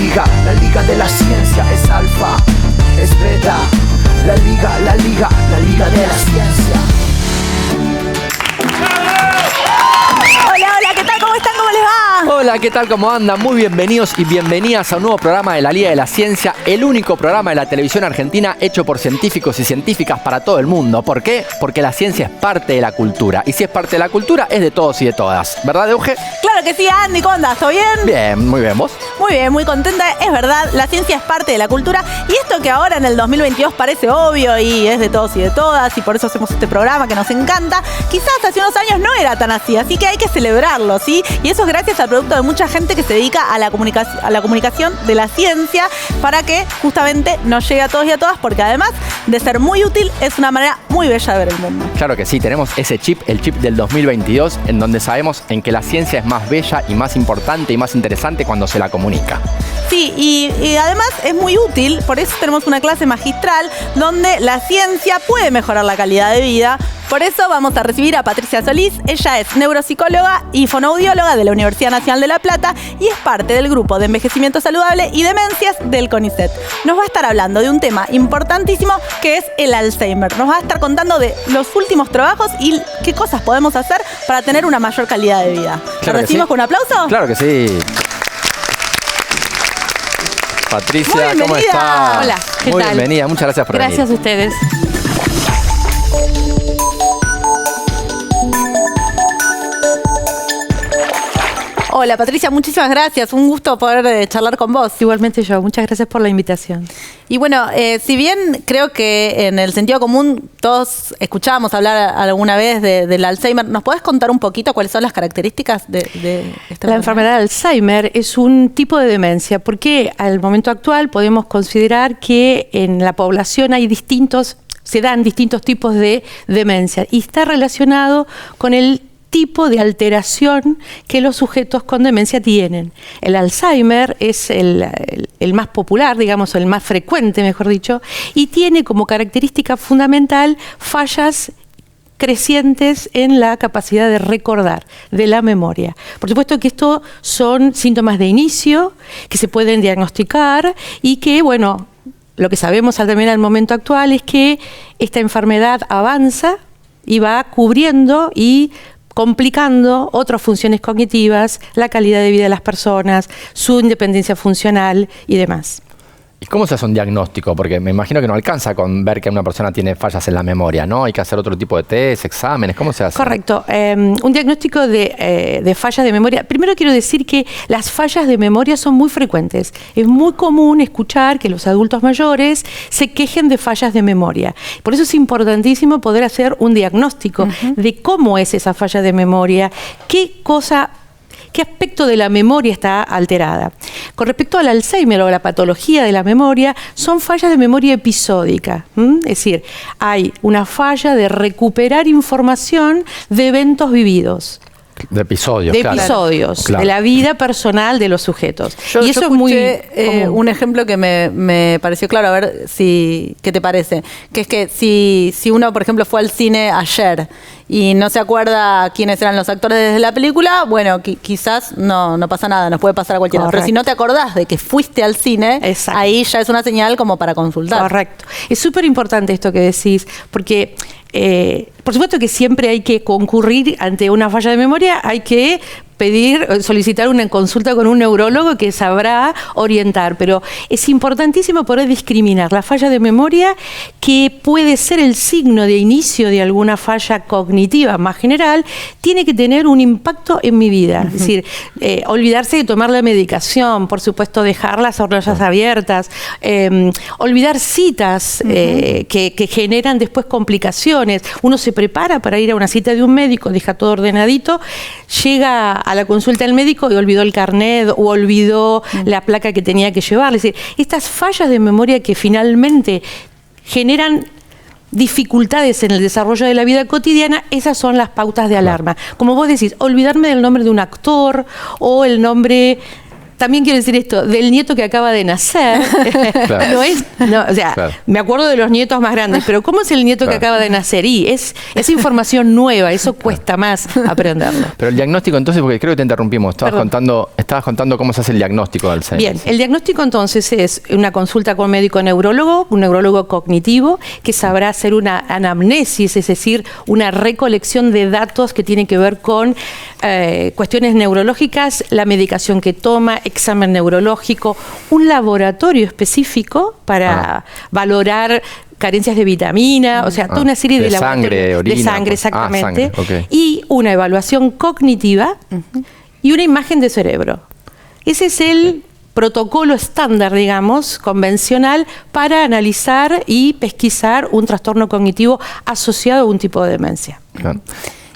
liga de la ciencia es alfa, es beta. La liga de la ciencia. Hola, ¿qué tal? ¿Cómo están? ¿Cómo les va? Hola, ¿qué tal? ¿Cómo andan? Muy bienvenidos y bienvenidas a un nuevo programa de la Liga de la Ciencia, el único programa de la televisión argentina hecho por científicos y científicas para todo el mundo. ¿Por qué? Porque la ciencia es parte de la cultura. Y si es parte de la cultura, es de todos y de todas. ¿Verdad, Euge? Claro que sí, Andy, ¿cómo andás? ¿Todo bien? Bien, muy bien. ¿Vos? Muy bien, muy contenta. Es verdad, la ciencia es parte de la cultura. Y esto que ahora en el 2022 parece obvio y es de todos y de todas, y por eso hacemos este programa que nos encanta, quizás hace unos años no era tan así que hay que celebrarlo, ¿sí? Y eso es gracias al producto de mucha gente que se dedica a la comunicación de la ciencia para que justamente nos llegue a todos y a todas, porque además de ser muy útil, es una manera muy bella de ver el mundo. Claro que sí, tenemos ese chip, el chip del 2022, en donde sabemos en que la ciencia es más bella y más importante y más interesante cuando se la comunica. Sí, y además es muy útil, por eso tenemos una clase magistral donde la ciencia puede mejorar la calidad de vida. Por eso vamos a recibir a Patricia Solís. Ella es neuropsicóloga y fonoaudióloga de la Universidad Nacional de La Plata y es parte del grupo de envejecimiento saludable y demencias del CONICET. Nos va a estar hablando de un tema importantísimo que es el Alzheimer. Nos va a estar contando de los últimos trabajos y qué cosas podemos hacer para tener una mayor calidad de vida. Claro ¿Lo recibimos con un aplauso? Claro que sí. Patricia, ¿cómo estás? Hola, ¿qué Muy tal? bienvenida, muchas gracias por venir. Gracias a ustedes. Hola Patricia, muchísimas gracias. Un gusto poder charlar con vos. Igualmente yo, muchas gracias por la invitación. Y bueno, si bien creo que en el sentido común todos escuchábamos hablar alguna vez del Alzheimer, ¿nos podés contar un poquito cuáles son las características de esta La enfermedad de Alzheimer es un tipo de demencia, porque al momento actual podemos considerar que en la población se dan distintos tipos de demencia y está relacionado con el tipo de alteración que los sujetos con demencia tienen. El Alzheimer es el más popular, digamos, el más frecuente, mejor dicho, y tiene como característica fundamental fallas crecientes en la capacidad de recordar, de la memoria. Por supuesto que estos son síntomas de inicio que se pueden diagnosticar y que, bueno, lo que sabemos también al momento actual es que esta enfermedad avanza y va cubriendo y complicando otras funciones cognitivas, la calidad de vida de las personas, su independencia funcional y demás. ¿Y cómo se hace un diagnóstico? Porque me imagino que no alcanza con ver que una persona tiene fallas en la memoria, ¿no? Hay que hacer otro tipo de test, exámenes, ¿cómo se hace? Correcto. Un diagnóstico de fallas de memoria. Primero quiero decir que las fallas de memoria son muy frecuentes. Es muy común escuchar que los adultos mayores se quejen de fallas de memoria. Por eso es importantísimo poder hacer un diagnóstico de cómo es esa falla de memoria, qué aspecto de la memoria está alterada. Con respecto al Alzheimer o a la patología de la memoria, son fallas de memoria episódica. Es decir, hay una falla de recuperar información de eventos vividos. De episodios, De claro. episodios, Claro. de la vida personal de los sujetos. Yo y eso es muy común. un ejemplo que me pareció claro, a ver qué te parece. Que es que si uno, por ejemplo, fue al cine ayer y no se acuerda quiénes eran los actores de la película, bueno, quizás no pasa nada, nos puede pasar a cualquiera. Pero si no te acordás de que fuiste al cine, Exacto. ahí ya es una señal como para consultar. Correcto. Es súper importante esto que decís, porque por supuesto que siempre hay que concurrir ante una falla de memoria, hay que solicitar una consulta con un neurólogo que sabrá orientar, pero es importantísimo poder discriminar la falla de memoria, que puede ser el signo de inicio de alguna falla cognitiva más general, tiene que tener un impacto en mi vida. Es decir, olvidarse de tomar la medicación, por supuesto dejar las hornallas abiertas, olvidar citas que generan después complicaciones. Uno se prepara para ir a una cita de un médico, deja todo ordenadito, llega a la consulta del médico y olvidó el carnet o olvidó la placa que tenía que llevar. Es decir, estas fallas de memoria que finalmente generan dificultades en el desarrollo de la vida cotidiana, esas son las pautas de alarma. Como vos decís, olvidarme del nombre de un actor o el nombre también quiero decir esto, del nieto que acaba de nacer, Claro. Claro. Me acuerdo de los nietos más grandes, pero ¿cómo es el nieto que acaba de nacer? Y es información nueva, eso cuesta más aprenderlo. Pero el diagnóstico entonces, porque creo que te interrumpimos, estabas contando cómo se hace el diagnóstico de Alzheimer. Bien, el diagnóstico entonces es una consulta con un médico neurólogo, un neurólogo cognitivo, que sabrá hacer una anamnesis, es decir, una recolección de datos que tiene que ver con cuestiones neurológicas, la medicación que toma, examen neurológico, un laboratorio específico para valorar carencias de vitamina, o sea, toda una serie de sangre, orina, de sangre, exactamente, sangre, okay. Y una evaluación cognitiva y una imagen de cerebro. Ese es el protocolo estándar, digamos, convencional para analizar y pesquisar un trastorno cognitivo asociado a un tipo de demencia. Claro.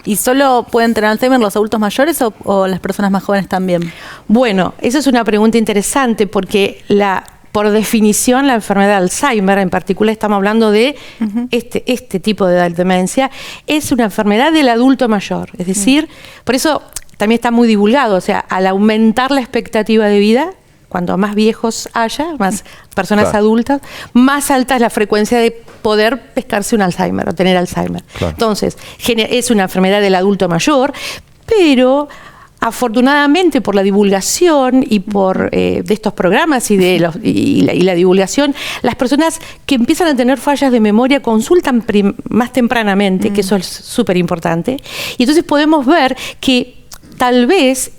¿Y solo pueden tener Alzheimer los adultos mayores o las personas más jóvenes también? Bueno, esa es una pregunta interesante porque por definición la enfermedad de Alzheimer, en particular estamos hablando de este tipo de demencia, es una enfermedad del adulto mayor. Es decir, por eso también está muy divulgado, o sea, al aumentar la expectativa de vida, cuanto más viejos haya, más personas adultas, más alta es la frecuencia de poder pescarse un Alzheimer o tener Alzheimer. Claro. Entonces, es una enfermedad del adulto mayor, pero afortunadamente por la divulgación y por de estos programas y la divulgación, las personas que empiezan a tener fallas de memoria consultan más tempranamente, que eso es súper importante, y entonces podemos ver que tal vez,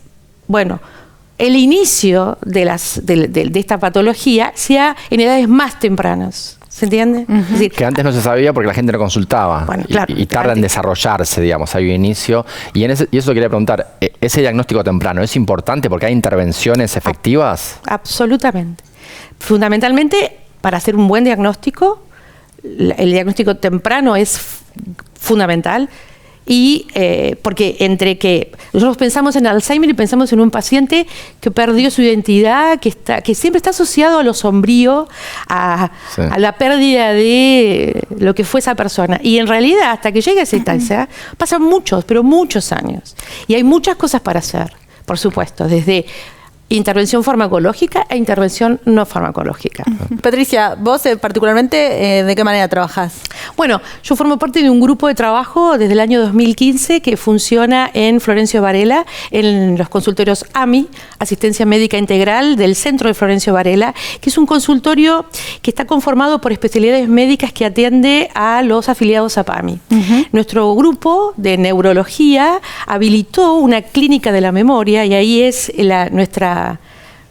el inicio de esta patología sea en edades más tempranas. ¿Se entiende? Es decir, que antes no se sabía porque la gente no consultaba. Bueno, claro, y tarda en desarrollarse, digamos, hay un inicio. Y eso quería preguntar, ¿ese diagnóstico temprano es importante porque hay intervenciones efectivas? Absolutamente. Fundamentalmente, para hacer un buen diagnóstico, el diagnóstico temprano es fundamental. Y porque entre que nosotros pensamos en Alzheimer y pensamos en un paciente que perdió su identidad, que siempre está asociado a lo sombrío, a la pérdida de lo que fue esa persona. Y en realidad, hasta que llegue a esa instancia, pasan muchos años. Y hay muchas cosas para hacer, por supuesto, desde intervención farmacológica e intervención no farmacológica. Patricia, vos particularmente, ¿de qué manera trabajás? Bueno, yo formo parte de un grupo de trabajo desde el año 2015 que funciona en Florencio Varela, en los consultorios AMI, Asistencia Médica Integral del Centro de Florencio Varela, que es un consultorio que está conformado por especialidades médicas que atiende a los afiliados a PAMI. Nuestro grupo de neurología habilitó una clínica de la memoria y ahí es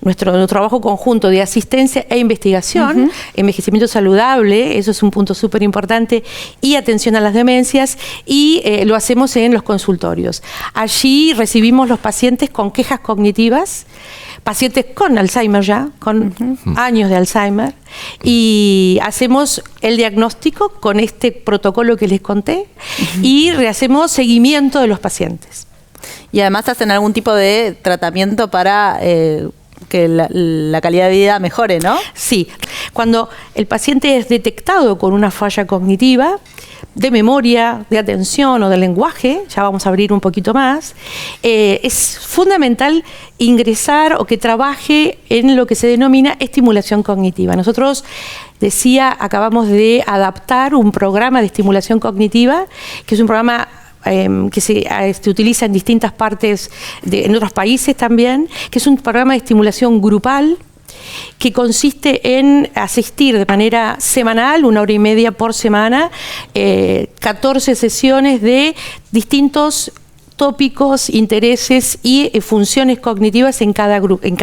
nuestro trabajo conjunto de asistencia e investigación, envejecimiento saludable, eso es un punto súper importante, y atención a las demencias, y lo hacemos en los consultorios. Allí recibimos los pacientes con quejas cognitivas, pacientes con Alzheimer ya, con años de Alzheimer, y hacemos el diagnóstico con este protocolo que les conté, y hacemos seguimiento de los pacientes. Y además hacen algún tipo de tratamiento para que la calidad de vida mejore, ¿no? Sí. Cuando el paciente es detectado con una falla cognitiva, de memoria, de atención o de lenguaje, ya vamos a abrir un poquito más, es fundamental ingresar o que trabaje en lo que se denomina estimulación cognitiva. Nosotros, acabamos de adaptar un programa de estimulación cognitiva, que es un programa que se utiliza en distintas partes, en otros países también, que es un programa de estimulación grupal que consiste en asistir de manera semanal, 1 hora y media por semana, 14 sesiones de distintos tópicos, intereses y funciones cognitivas en cada grupo, en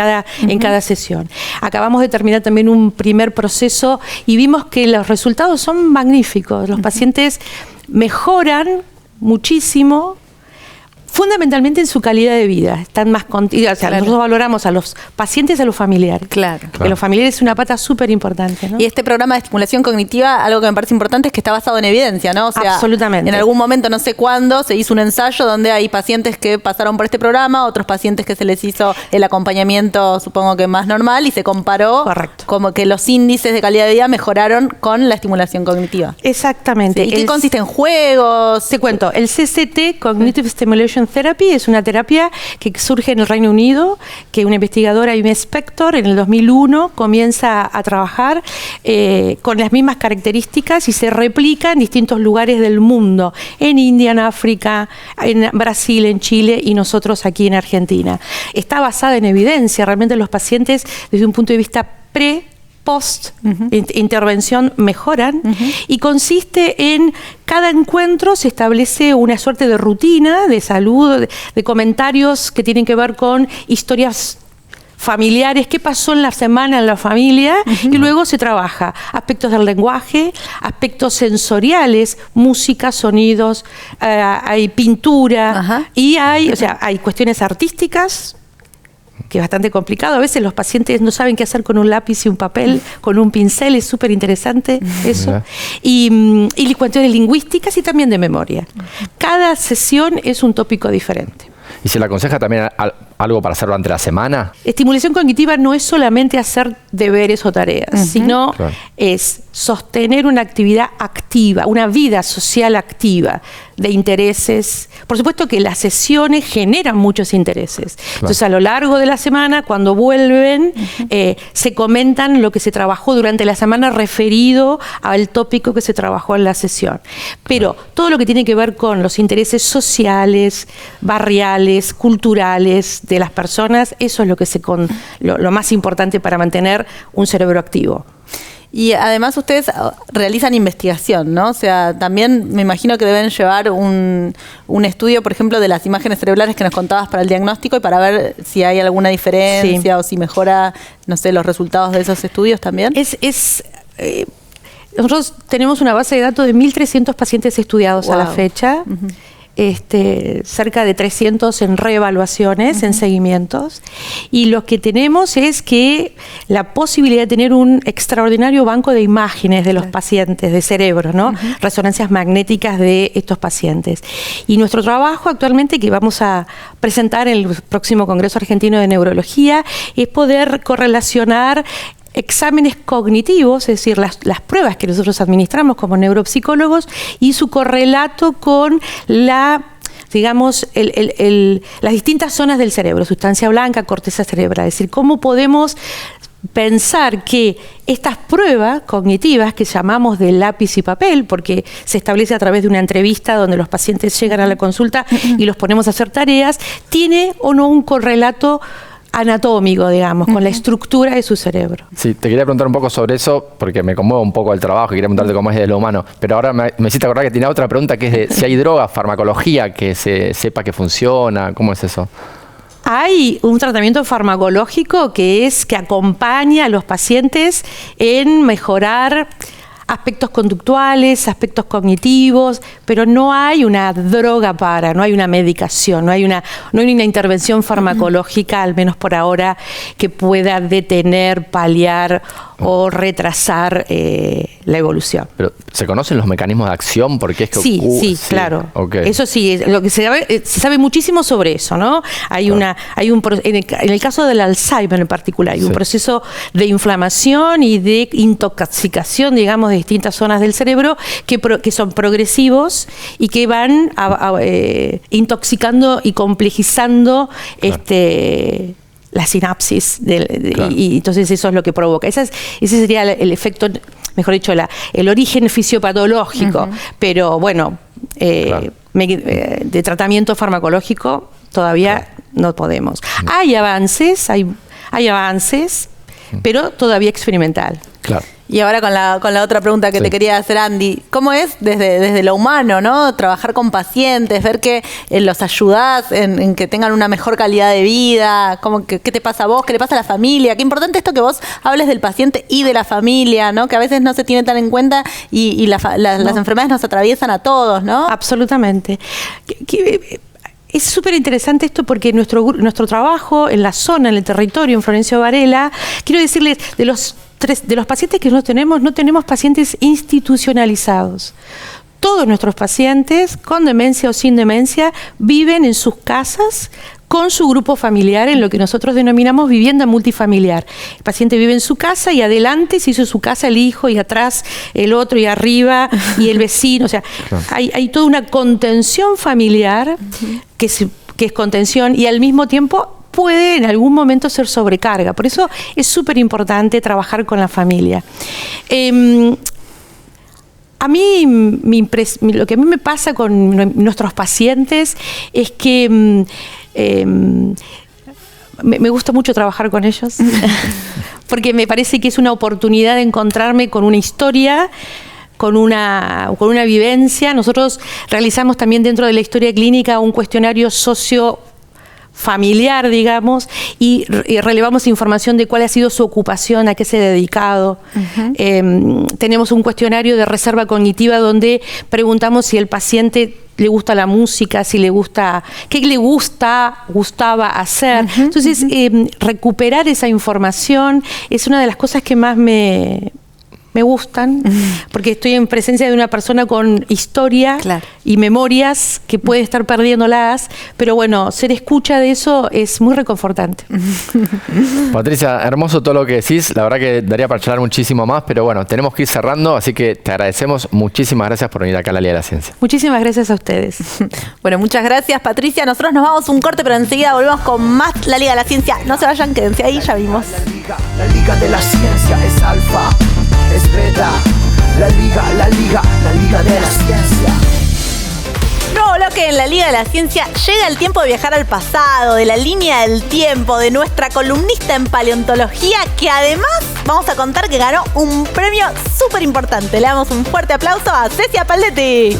cada sesión. Acabamos de terminar también un primer proceso y vimos que los resultados son magníficos. Los pacientes mejoran muchísimo, fundamentalmente en su calidad de vida. Están más contidos. O sea, nosotros valoramos a los pacientes y a los familiares. Claro. Que los familiares es una pata súper importante, ¿no? Y este programa de estimulación cognitiva, algo que me parece importante es que está basado en evidencia, ¿no? O sea, absolutamente. En algún momento, no sé cuándo, se hizo un ensayo donde hay pacientes que pasaron por este programa, otros pacientes que se les hizo el acompañamiento, supongo que más normal, y se comparó. Correcto. Como que los índices de calidad de vida mejoraron con la estimulación cognitiva. Exactamente. Sí. ¿Y qué consiste en juegos? Te cuento, el CCT, Cognitive Stimulation Therapy es una terapia que surge en el Reino Unido, que una investigadora, Amy Spector, en el 2001 comienza a trabajar con las mismas características y se replica en distintos lugares del mundo, en India, en África, en Brasil, en Chile y nosotros aquí en Argentina. Está basada en evidencia, realmente los pacientes desde un punto de vista post-intervención mejoran y consiste en cada encuentro se establece una suerte de rutina de salud, de comentarios que tienen que ver con historias familiares, qué pasó en la semana en la familia y luego se trabaja aspectos del lenguaje, aspectos sensoriales, música, sonidos, hay pintura y hay cuestiones artísticas, que es bastante complicado. A veces los pacientes no saben qué hacer con un lápiz y un papel, con un pincel, es súper interesante eso. Y cuestiones lingüísticas y también de memoria. Cada sesión es un tópico diferente. ¿Y se le aconseja también algo para hacerlo durante la semana? Estimulación cognitiva no es solamente hacer deberes o tareas, sino es sostener una actividad activa, una vida social activa, de intereses. Por supuesto que las sesiones generan muchos intereses. Entonces, a lo largo de la semana, cuando vuelven, se comentan lo que se trabajó durante la semana referido al tópico que se trabajó en la sesión. Pero todo lo que tiene que ver con los intereses sociales, barriales, culturales de las personas, eso es lo más importante para mantener un cerebro activo. Y además ustedes realizan investigación, ¿no? O sea, también me imagino que deben llevar un estudio, por ejemplo, de las imágenes cerebrales que nos contabas para el diagnóstico y para ver si hay alguna diferencia o si mejora, no sé, los resultados de esos estudios también. Nosotros tenemos una base de datos de 1.300 pacientes estudiados a la fecha. Cerca de 300 en reevaluaciones, en seguimientos, y lo que tenemos es que la posibilidad de tener un extraordinario banco de imágenes de los pacientes, de cerebro, ¿no? Resonancias magnéticas de estos pacientes. Y nuestro trabajo actualmente, que vamos a presentar en el próximo Congreso Argentino de Neurología, es poder correlacionar exámenes cognitivos, es decir, las pruebas que nosotros administramos como neuropsicólogos y su correlato con las distintas zonas del cerebro, sustancia blanca, corteza cerebral. Es decir, cómo podemos pensar que estas pruebas cognitivas que llamamos de lápiz y papel, porque se establece a través de una entrevista donde los pacientes llegan a la consulta y los ponemos a hacer tareas, tiene o no un correlato anatómico, digamos, con la estructura de su cerebro. Sí, te quería preguntar un poco sobre eso, porque me conmueve un poco el trabajo y quería preguntarte cómo es de lo humano. Pero ahora me hiciste acordar que tiene otra pregunta, que es de si hay droga, farmacología, que se sepa que funciona, ¿cómo es eso? Hay un tratamiento farmacológico que acompaña a los pacientes en mejorar aspectos conductuales, aspectos cognitivos, pero no hay una droga no hay una medicación, no hay una intervención farmacológica, al menos por ahora, que pueda detener, paliar o retrasar la evolución. Pero ¿se conocen los mecanismos de acción? Porque es que sí, claro. Okay. Eso sí, lo que se sabe muchísimo sobre eso, ¿no? En el caso del Alzheimer en particular, hay un proceso de inflamación y de intoxicación, digamos, de distintas zonas del cerebro que son progresivos y que van intoxicando y complejizando la sinapsis y entonces eso es lo que provoca. Ese sería el efecto, mejor dicho, el origen fisiopatológico, pero bueno, de tratamiento farmacológico todavía no podemos. Hay avances, pero todavía experimental. Claro. Y ahora con la otra pregunta que te quería hacer, Andy, ¿cómo es desde lo humano, ¿no? Trabajar con pacientes, ver que los ayudás en que tengan una mejor calidad de vida, ¿qué te pasa a vos? ¿Qué le pasa a la familia? Qué importante esto que vos hables del paciente y de la familia, ¿no? Que a veces no se tiene tan en cuenta y las enfermedades nos atraviesan a todos, ¿no? Absolutamente. Es súper interesante esto porque nuestro trabajo en la zona, en el territorio, en Florencio Varela, quiero decirles, de los pacientes que no tenemos pacientes institucionalizados. Todos nuestros pacientes, con demencia o sin demencia, viven en sus casas con su grupo familiar en lo que nosotros denominamos vivienda multifamiliar. El paciente vive en su casa y adelante se hizo su casa el hijo y atrás el otro y arriba y el vecino. O sea, hay toda una contención familiar que que es contención, y al mismo tiempo puede en algún momento ser sobrecarga. Por eso es súper importante trabajar con la familia. A mí, lo que a mí me pasa con nuestros pacientes es que me gusta mucho trabajar con ellos, porque me parece que es una oportunidad de encontrarme con una historia, con una vivencia. Nosotros realizamos también dentro de la historia clínica un cuestionario familiar, digamos, y relevamos información de cuál ha sido su ocupación, a qué se ha dedicado. Tenemos un cuestionario de reserva cognitiva donde preguntamos si el paciente le gusta la música, si le gusta, qué le gustaba hacer. Entonces, recuperar esa información es una de las cosas que más me gustan, porque estoy en presencia de una persona con historia y memorias que puede estar perdiéndolas, pero bueno, ser escucha de eso es muy reconfortante. Patricia, hermoso todo lo que decís, la verdad que daría para charlar muchísimo más, pero bueno, tenemos que ir cerrando, así que te agradecemos, muchísimas gracias por venir acá a la Liga de la Ciencia. Muchísimas gracias a ustedes. Bueno, muchas gracias, Patricia. Nosotros nos vamos un corte, pero enseguida volvemos con más La Liga de la Ciencia. No se vayan, quédense ahí, ya vimos. La Liga de la Ciencia es alfa, es beta. La Liga de la Ciencia. Nuevo bloque en La Liga de la Ciencia. Llega el tiempo de viajar al pasado, de la línea del tiempo, de nuestra columnista en paleontología, que además vamos a contar que ganó un premio súper importante. Le damos un fuerte aplauso a Ceci Apaldetti.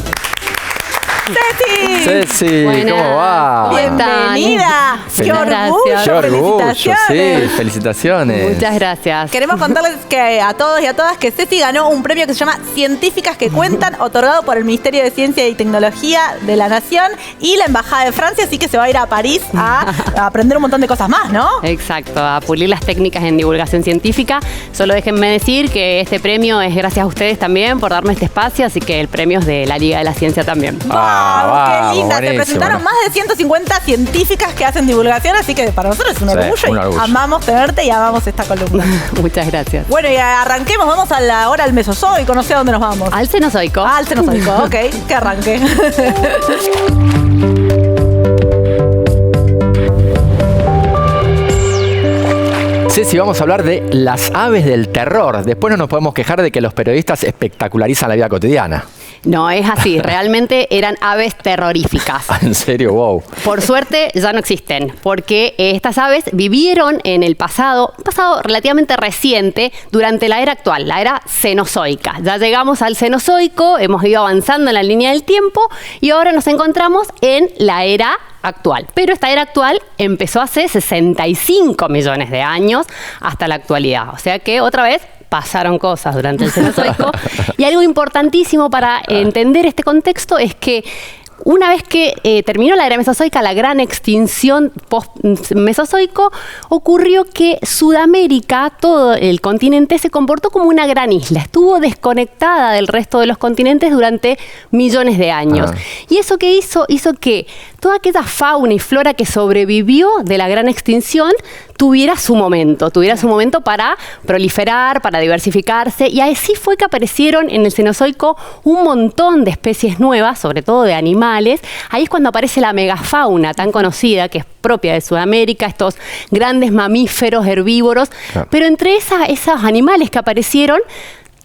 Ceci, ¿cómo va? Bienvenida. Qué orgullo, Qué orgullo, felicitaciones. sí, felicitaciones. Muchas gracias. Queremos contarles que a todos y a todas que Ceci ganó un premio que se llama Científicas que Cuentan, otorgado por el Ministerio de Ciencia y Tecnología de la Nación y la Embajada de Francia, así que se va a ir a París a aprender un montón de cosas más, ¿no? Exacto, a pulir las técnicas en divulgación científica. Solo déjenme decir que este premio es gracias a ustedes también por darme este espacio, así que el premio es de la Liga de la Ciencia también. ¡Qué linda! Te buenísimo, presentaron más de 150 científicas que hacen divulgación, así que para nosotros es un orgullo. Y amamos tenerte y amamos esta columna. Muchas gracias. Bueno, y arranquemos, vamos a la hora del Mesozoico, no sé a dónde nos vamos. Al Cenozoico. Al Cenozoico, ok, que arranque. Ceci, vamos a hablar de las aves del terror. Después no nos podemos quejar de que los periodistas espectacularizan la vida cotidiana. No, es así. Realmente eran aves terroríficas. En serio, wow. Por suerte ya no existen, porque estas aves vivieron en el pasado, un pasado relativamente reciente, durante la era actual, la era cenozoica. Ya llegamos al Cenozoico, hemos ido avanzando en la línea del tiempo y ahora nos encontramos en la era actual. Pero esta era actual empezó hace 65 millones de años hasta la actualidad. O sea que otra vez pasaron cosas durante el Cenozoico. Y algo importantísimo para entender este contexto es que una vez que terminó la era mesozoica, la gran extinción post-mesozoico, ocurrió que Sudamérica, todo el continente, se comportó como una gran isla. Estuvo desconectada del resto de los continentes durante millones de años. Y eso que hizo que toda aquella fauna y flora que sobrevivió de la gran extinción tuviera su momento para proliferar, para diversificarse, y así fue que aparecieron en el Cenozoico un montón de especies nuevas, sobre todo de animales. Ahí es cuando aparece la megafauna tan conocida, que es propia de Sudamérica, estos grandes mamíferos herbívoros, pero entre esos animales que aparecieron,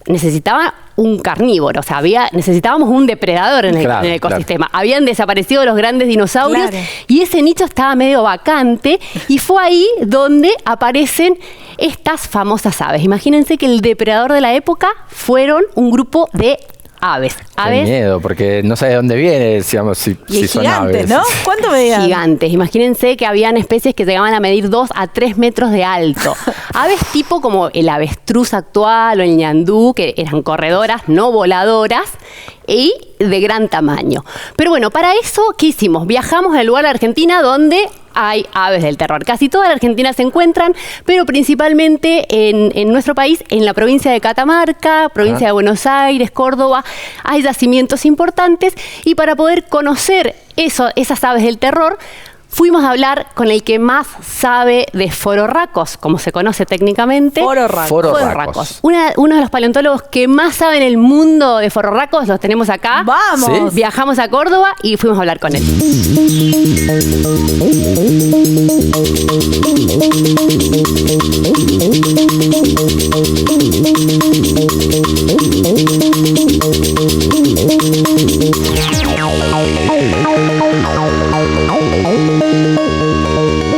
necesitaban un carnívoro, o sea, necesitábamos un depredador en el ecosistema. Habían desaparecido los grandes dinosaurios y ese nicho estaba medio vacante, y fue ahí donde aparecen estas famosas aves. Imagínense que el depredador de la época fueron un grupo de aves. Qué miedo, porque no sabes de dónde viene, digamos, si son aves. ¿No? ¿Cuánto medían? Gigantes. Imagínense que habían especies que llegaban a medir 2 a 3 metros de alto. Aves tipo como el avestruz actual o el ñandú, que eran corredoras, no voladoras, y de gran tamaño. Pero bueno, para eso, ¿qué hicimos? Viajamos al lugar de Argentina donde hay aves del terror. Casi toda la Argentina se encuentran, pero principalmente en nuestro país, en la provincia de Catamarca, provincia de Buenos Aires, Córdoba, hay yacimientos importantes, y para poder conocer esas aves del terror, fuimos a hablar con el que más sabe de fororracos, como se conoce técnicamente. Fororracos. Uno de los paleontólogos que más sabe en el mundo de fororracos, los tenemos acá. ¡Vamos! ¿Sí? Viajamos a Córdoba y fuimos a hablar con él.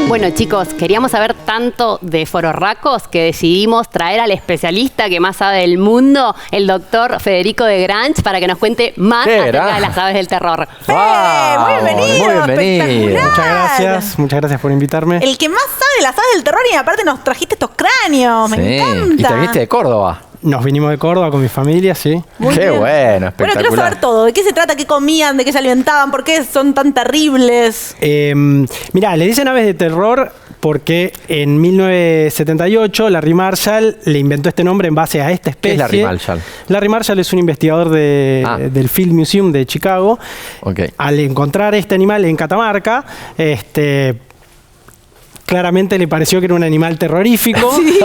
Bueno, chicos, queríamos saber tanto de fororracos que decidimos traer al especialista que más sabe del mundo, el doctor Federico de Grange, para que nos cuente más acerca de las aves del terror. ¡Wow! Muy bienvenido, espectacular. Muchas gracias por invitarme. El que más sabe de las aves del terror y aparte nos trajiste estos cráneos, me encanta. Y te viniste de Córdoba. Nos vinimos de Córdoba con mi familia, sí. Muy Qué bien. bueno, espectacular. Bueno, quiero saber todo. ¿De qué se trata? ¿Qué comían? ¿De qué se alimentaban? ¿Por qué son tan terribles? Mirá, le dicen aves de terror porque en 1978 Larry Marshall le inventó este nombre en base a esta especie. ¿Qué es Larry Marshall? Larry Marshall es un investigador del Field Museum de Chicago. Okay. Al encontrar este animal en Catamarca, claramente le pareció que era un animal terrorífico. Sí.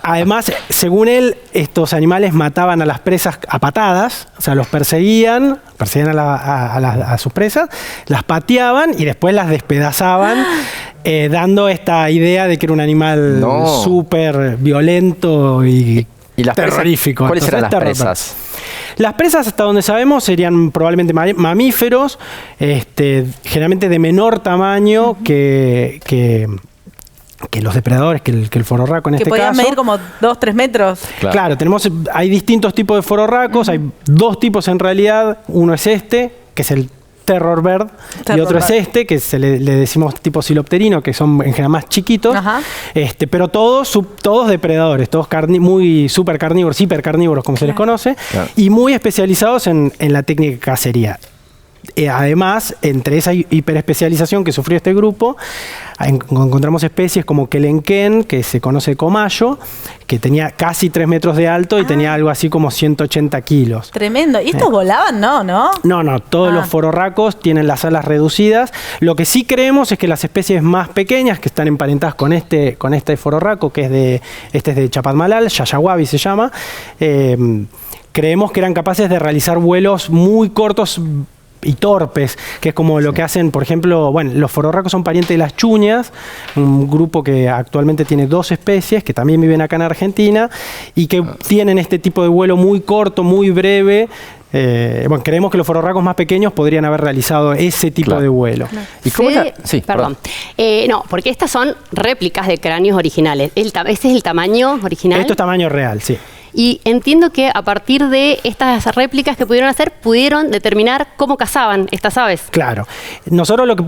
Además, según él, estos animales mataban a las presas a patadas, o sea, los perseguían a sus presas, las pateaban y después las despedazaban, dando esta idea de que era un animal súper violento y las terrorífico. ¿Cuáles eran las Entonces, presas? Las presas, hasta donde sabemos, serían probablemente mamíferos, generalmente de menor tamaño que los depredadores, que el fororraco en este caso. Que podían medir como 2-3 metros. Claro, hay distintos tipos de fororracos, hay dos tipos en realidad. Uno es este, que es el Terror Bird, y otro es este, que le decimos tipo silopterino, que son en general más chiquitos. Ajá. Pero todos depredadores, todos muy super carnívoros, hipercarnívoros, como se les conoce, y muy especializados en la técnica de cacería. Además, entre esa hiperespecialización que sufrió este grupo, encontramos especies como Kelenken, que se conoce como mayo, que tenía casi 3 metros de alto y tenía algo así como 180 kilos. Tremendo. ¿Y estos volaban? No. No, todos los fororracos tienen las alas reducidas. Lo que sí creemos es que las especies más pequeñas, que están emparentadas con este fororraco, que es de Chapadmalal, Yayahuabi se llama, creemos que eran capaces de realizar vuelos muy cortos y torpes, que es como lo que hacen, por ejemplo, los fororracos son parientes de las chuñas, un grupo que actualmente tiene 2 especies, que también viven acá en Argentina, y que tienen este tipo de vuelo muy corto, muy breve. Creemos que los fororracos más pequeños podrían haber realizado ese tipo de vuelo. ¿Y cómo Sí, perdón. No, porque estas son réplicas de cráneos originales. ¿Este es el tamaño original? Esto es tamaño real, sí. Y entiendo que a partir de estas réplicas que pudieron hacer, pudieron determinar cómo cazaban estas aves. Claro. Nosotros lo que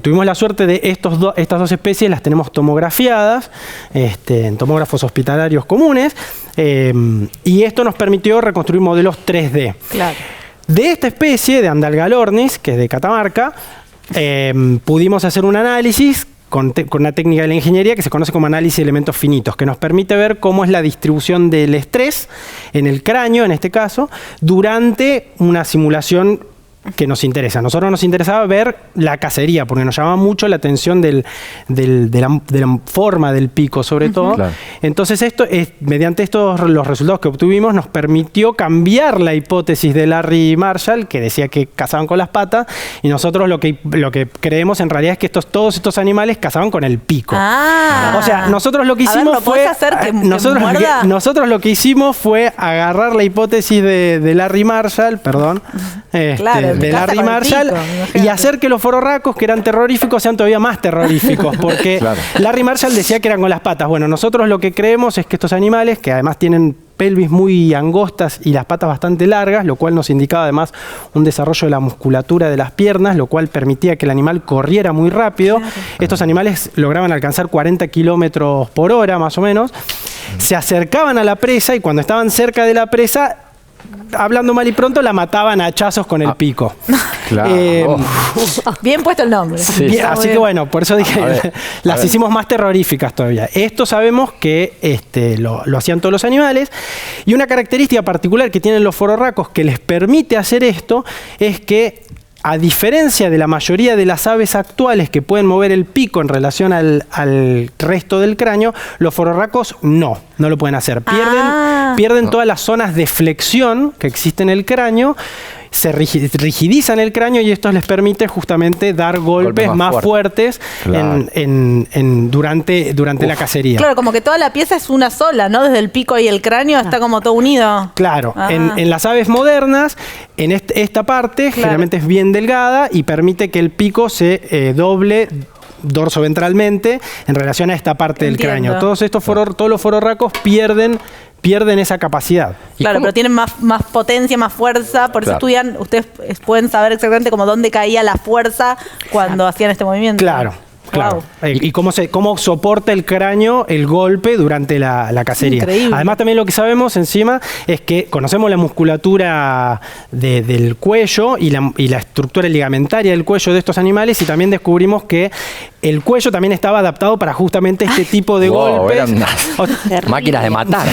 tuvimos la suerte de estas 2 especies, las tenemos tomografiadas en tomógrafos hospitalarios comunes, y esto nos permitió reconstruir modelos 3D. Claro. De esta especie, de Andalgalornis, que es de Catamarca, pudimos hacer un análisis con una técnica de la ingeniería que se conoce como análisis de elementos finitos, que nos permite ver cómo es la distribución del estrés en el cráneo, en este caso, durante una simulación que nos interesa. A nosotros nos interesaba ver la cacería, porque nos llamaba mucho la atención de la forma del pico, sobre todo. Claro. Entonces, mediante los resultados que obtuvimos, nos permitió cambiar la hipótesis de Larry Marshall, que decía que cazaban con las patas, y nosotros lo que creemos en realidad es que todos estos animales cazaban con el pico. O sea, nosotros lo que hicimos fue nosotros lo que hicimos fue agarrar la hipótesis de Larry Marshall, de Larry Marshall, y hacer que los fororracos, que eran terroríficos, sean todavía más terroríficos, porque Larry Marshall decía que eran con las patas. Bueno, nosotros lo que creemos es que estos animales, que además tienen pelvis muy angostas y las patas bastante largas, lo cual nos indicaba además un desarrollo de la musculatura de las piernas, lo cual permitía que el animal corriera muy rápido. Estos animales lograban alcanzar 40 kilómetros por hora, más o menos. Se acercaban a la presa y cuando estaban cerca de la presa, hablando mal y pronto, la mataban a hachazos con el pico. Claro. Bien puesto el nombre. Sí. Así que bueno, por eso dije, las hicimos más terroríficas todavía. Esto sabemos que lo hacían todos los animales. Y una característica particular que tienen los fororracos que les permite hacer esto es que a diferencia de la mayoría de las aves actuales que pueden mover el pico en relación al resto del cráneo, los fororracos no lo pueden hacer. Pierden todas las zonas de flexión que existen en el cráneo, se rigidizan el cráneo y esto les permite justamente dar golpes más fuertes durante la cacería. Claro, como que toda la pieza es una sola, ¿no? Desde el pico y el cráneo está como todo unido. Claro, en las aves modernas, en esta parte generalmente es bien delgada y permite que el pico se doble dorsoventralmente en relación a esta parte del cráneo. Todos los fororracos pierden esa capacidad. Claro, pero tienen más potencia, más fuerza, por eso ustedes pueden saber exactamente como dónde caía la fuerza cuando hacían este movimiento. Claro. Y cómo soporta el cráneo el golpe durante la cacería. Increíble. Además, también lo que sabemos encima es que conocemos la musculatura del cuello y la estructura ligamentaria del cuello de estos animales, y también descubrimos que el cuello también estaba adaptado para justamente este tipo de golpes. Eran máquinas de matar.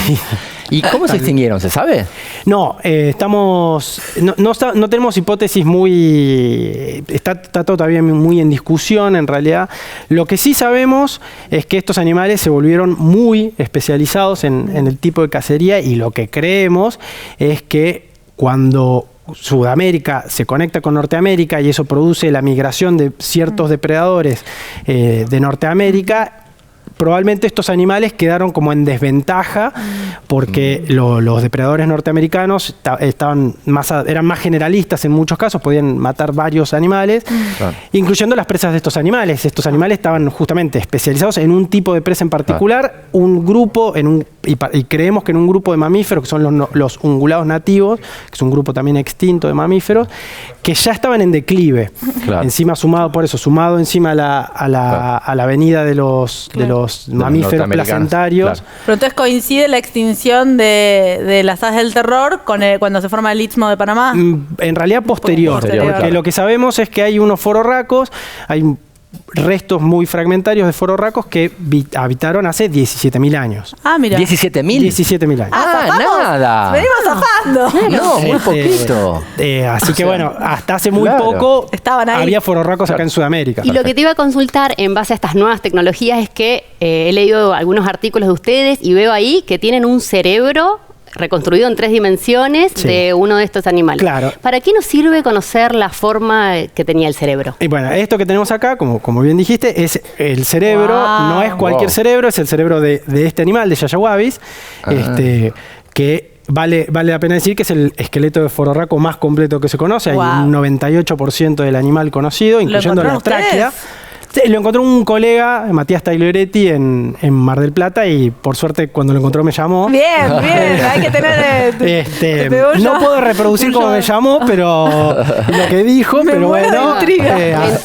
¿Y cómo se extinguieron? ¿Se sabe? No, no tenemos hipótesis muy... Está todo todavía muy en discusión, en realidad. Lo que sí sabemos es que estos animales se volvieron muy especializados en el tipo de cacería, y lo que creemos es que cuando Sudamérica se conecta con Norteamérica y eso produce la migración de ciertos depredadores de Norteamérica, probablemente estos animales quedaron como en desventaja porque los depredadores norteamericanos eran más generalistas en muchos casos, podían matar varios animales, incluyendo las presas de estos animales. Estos animales estaban justamente especializados en un tipo de presa en particular, un grupo, y creemos que en un grupo de mamíferos, que son los ungulados nativos, que es un grupo también extinto de mamíferos, que ya estaban en declive. Sumado encima a la venida de los mamíferos placentarios. Pero entonces coincide la extinción de las aves del terror con cuando se forma el Istmo de Panamá. En realidad posterior. Porque lo que sabemos es que hay unos fororracos, hay restos muy fragmentarios de fororracos que habitaron hace 17.000 años. Mira. ¿17.000? 17.000 años. Nada. Venimos zafando. No, muy poquito. Así que bueno, hasta hace muy poco había fororracos acá en Sudamérica. Y lo que te iba a consultar en base a estas nuevas tecnologías es que he leído algunos artículos de ustedes y veo ahí que tienen un cerebro reconstruido en 3 dimensiones de uno de estos animales. Claro. ¿Para qué nos sirve conocer la forma que tenía el cerebro? Y bueno, esto que tenemos acá, como bien dijiste, es el cerebro, no es cualquier cerebro, es el cerebro de este animal, de Yayawabis, que vale la pena decir que es el esqueleto de fororraco más completo que se conoce. Hay un 98% del animal conocido, incluyendo la tráquea. Lo encontró un colega, Matías Tagliaretti, en Mar del Plata, y por suerte cuando lo encontró me llamó. Bien, hay que tener... no puedo reproducir cómo me llamó, pero lo que dijo, pero bueno.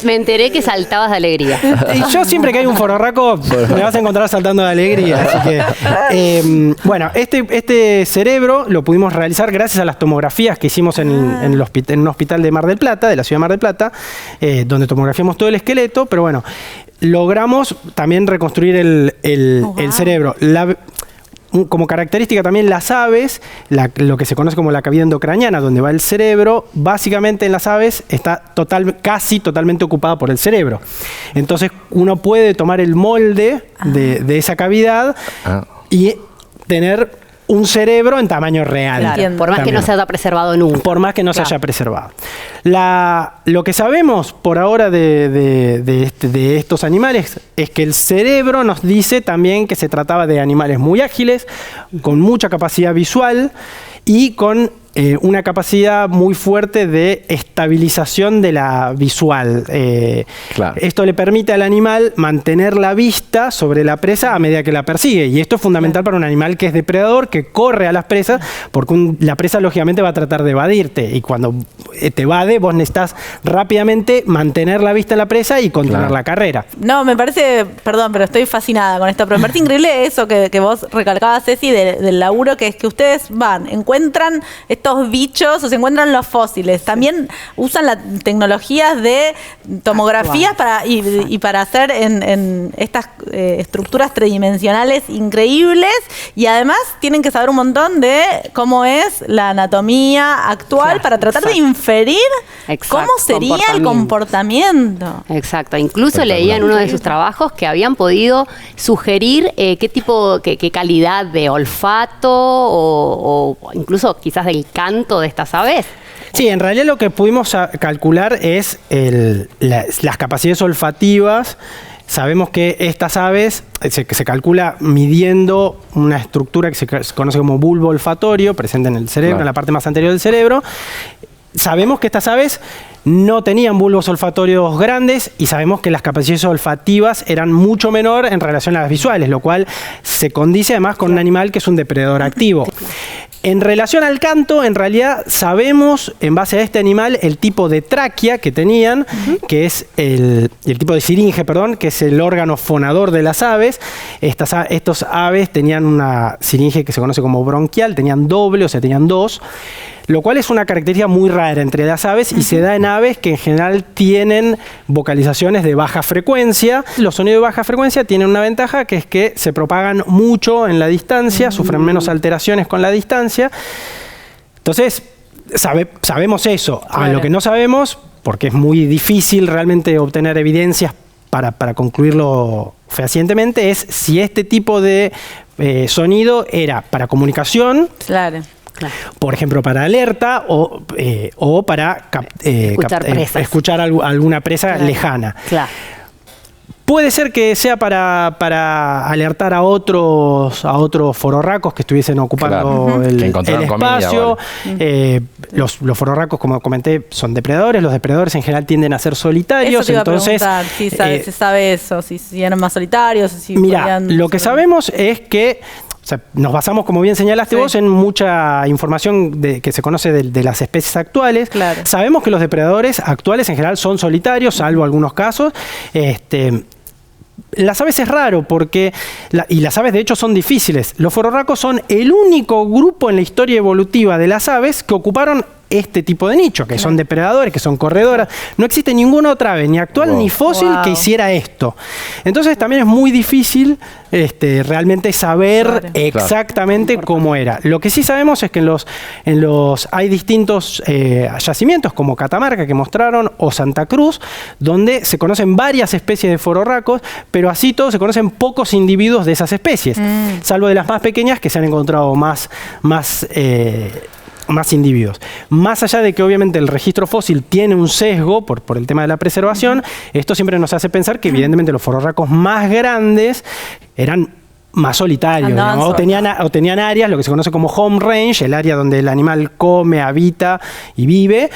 Me enteré que saltabas de alegría. Y yo siempre que hay un fororraco me vas a encontrar saltando de alegría. Así que, bueno, este cerebro lo pudimos realizar gracias a las tomografías que hicimos en un hospital de Mar del Plata, de la ciudad de Mar del Plata, donde tomografiamos todo el esqueleto, pero bueno, logramos también reconstruir el cerebro. Como característica también las aves, lo que se conoce como la cavidad endocraniana, donde va el cerebro, básicamente en las aves está casi totalmente ocupada por el cerebro. Entonces uno puede tomar el molde de esa cavidad y tener un cerebro en tamaño real. Claro, por más que no se haya preservado nunca. Por más que no se haya preservado. Lo que sabemos por ahora de estos animales es que el cerebro nos dice también que se trataba de animales muy ágiles, con mucha capacidad visual y con una capacidad muy fuerte de estabilización de la visual. Esto le permite al animal mantener la vista sobre la presa a medida que la persigue. Y esto es fundamental para un animal que es depredador, que corre a las presas, porque la presa lógicamente va a tratar de evadirte. Y cuando te evade, vos necesitas rápidamente mantener la vista en la presa y continuar la carrera. No, me parece, perdón, pero estoy fascinada con esto. Pero me parece increíble eso que vos recalcabas, Ceci, del laburo, que es que ustedes encuentran estos estos bichos o se encuentran los fósiles. También usan las tecnologías de tomografías para hacer en estas estructuras tridimensionales increíbles, y además tienen que saber un montón de cómo es la anatomía actual para tratar de inferir cómo sería el comportamiento. Exacto. Incluso leía en uno de sus trabajos que habían podido sugerir qué calidad de olfato o incluso quizás del canto de estas aves. Sí, en realidad lo que pudimos calcular es las capacidades olfativas. Sabemos que estas aves se calcula midiendo una estructura que se conoce como bulbo olfatorio, presente en el cerebro, en la parte más anterior del cerebro. Sabemos que estas aves no tenían bulbos olfatorios grandes y sabemos que las capacidades olfativas eran mucho menor en relación a las visuales, lo cual se condice además con un animal que es un depredador activo. En relación al canto, en realidad sabemos, en base a este animal, el tipo de tráquea que tenían, que es el tipo de siringe, que es el órgano fonador de las aves. Estos aves tenían una siringe que se conoce como bronquial, tenían doble, o sea, tenían dos, lo cual es una característica muy rara entre las aves y se da en aves que en general tienen vocalizaciones de baja frecuencia. Los sonidos de baja frecuencia tienen una ventaja, que es que se propagan mucho en la distancia, sufren menos alteraciones con la distancia. Entonces, sabemos eso. A lo que no sabemos, porque es muy difícil realmente obtener evidencias para concluirlo fehacientemente, es si este tipo de sonido era para comunicación. Claro. Por ejemplo, para alerta o para escuchar alguna presa lejana. Claro. Puede ser que sea para alertar a otros fororracos que estuviesen ocupando el espacio. Los fororracos, como comenté, son depredadores. Los depredadores en general tienden a ser solitarios. Eso te iba a preguntar, si se sabe eso, si eran más solitarios. Mira, lo que sabemos es que nos basamos, como bien señalaste vos, en mucha información que se conoce de las especies actuales. Claro. Sabemos que los depredadores actuales en general son solitarios, salvo algunos casos. Las aves es raro porque, y las aves de hecho son difíciles. Los fororracos son el único grupo en la historia evolutiva de las aves que ocuparon este tipo de nicho, que son depredadores, que son corredoras. No existe ninguna otra ave, ni actual ni fósil, que hiciera esto. Entonces también es muy difícil realmente saber exactamente cómo era. Lo que sí sabemos es que hay distintos yacimientos, como Catamarca, que mostraron, o Santa Cruz, donde se conocen varias especies de fororracos, pero así todos se conocen pocos individuos de esas especies, salvo de las más pequeñas, que se han encontrado más individuos. Más allá de que obviamente el registro fósil tiene un sesgo por el tema de la preservación, esto siempre nos hace pensar que evidentemente los fororracos más grandes eran más solitarios, ¿no? o tenían áreas, lo que se conoce como home range, el área donde el animal come, habita y vive,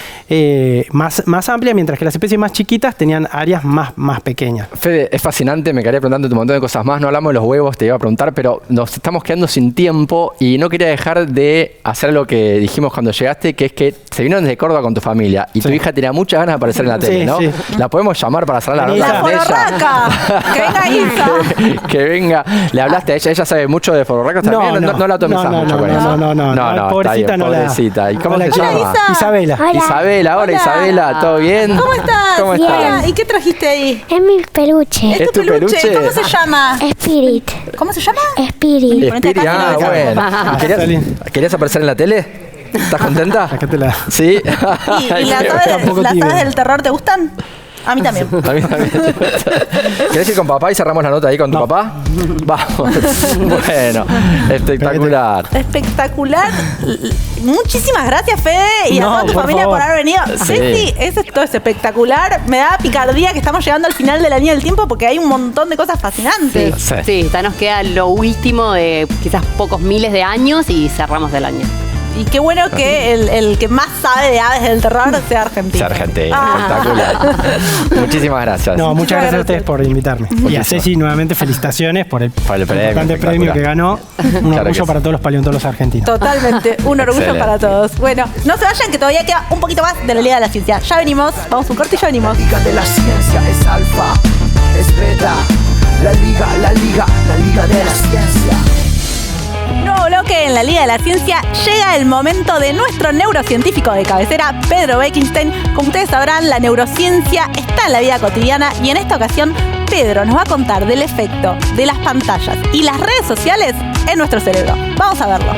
más amplia, mientras que las especies más chiquitas tenían áreas más pequeñas. Fede, es fascinante, me quedaría preguntándote un montón de cosas más. No hablamos de los huevos, te iba a preguntar, pero nos estamos quedando sin tiempo y no quería dejar de hacer lo que dijimos cuando llegaste, que es que se vinieron desde Córdoba con tu familia y tu hija tenía muchas ganas de aparecer en la tele, ¿no? Sí. La podemos llamar para cerrar la nota con ella. ¡Que venga Isa! Que venga. ¿Le hablaste a ella? ¿Ella sabe mucho de fororracos también? No la tomes mucho con eso. No, pobrecita no la... Pobrecita. ¿Y cómo se llama? Isabela. Isabela, hola Isabela, ¿todo bien? ¿Cómo estás? ¿Cómo estás? ¿Y qué trajiste ahí? Es mi peluche. ¿Es tu peluche? ¿Cómo se llama? Spirit. ¿Cómo se llama? Spirit. Spirit, bueno. ¿Querías aparecer en la tele? ¿Estás contenta? Sacátela. ¿Sí? ¿Y las aves del terror te gustan? A mí también. A mí también. ¿Querés ir con papá y cerramos la nota ahí con tu papá? Vamos. Bueno, espectacular. Espectacular. Muchísimas gracias, Fede, y a toda tu familia por haber venido. Sí, esto es espectacular. Me da picardía que estamos llegando al final de la línea del tiempo porque hay un montón de cosas fascinantes. Sí, ya nos queda lo último de quizás pocos miles de años y cerramos el año. Y qué bueno que el que más sabe de aves del terror sea argentino. Sea argentino, espectacular. Muchísimas gracias. No, muchas gracias a ustedes por invitarme. Y a Ceci nuevamente felicitaciones por el importante premio que ganó. Un orgullo para todos los paleontólogos argentinos. Totalmente, un orgullo para todos. Bueno, no se vayan que todavía queda un poquito más de la Liga de la Ciencia. Ya venimos, vamos a un corte y ya venimos. La Liga de la Ciencia es alfa, es beta. La Liga de la Ciencia. Nuevo bloque en la Liga de la Ciencia. Llega el momento de nuestro neurocientífico de cabecera, Pedro Bekenstein. Como ustedes sabrán, la neurociencia está en la vida cotidiana y en esta ocasión Pedro nos va a contar del efecto de las pantallas y las redes sociales en nuestro cerebro. Vamos a verlo.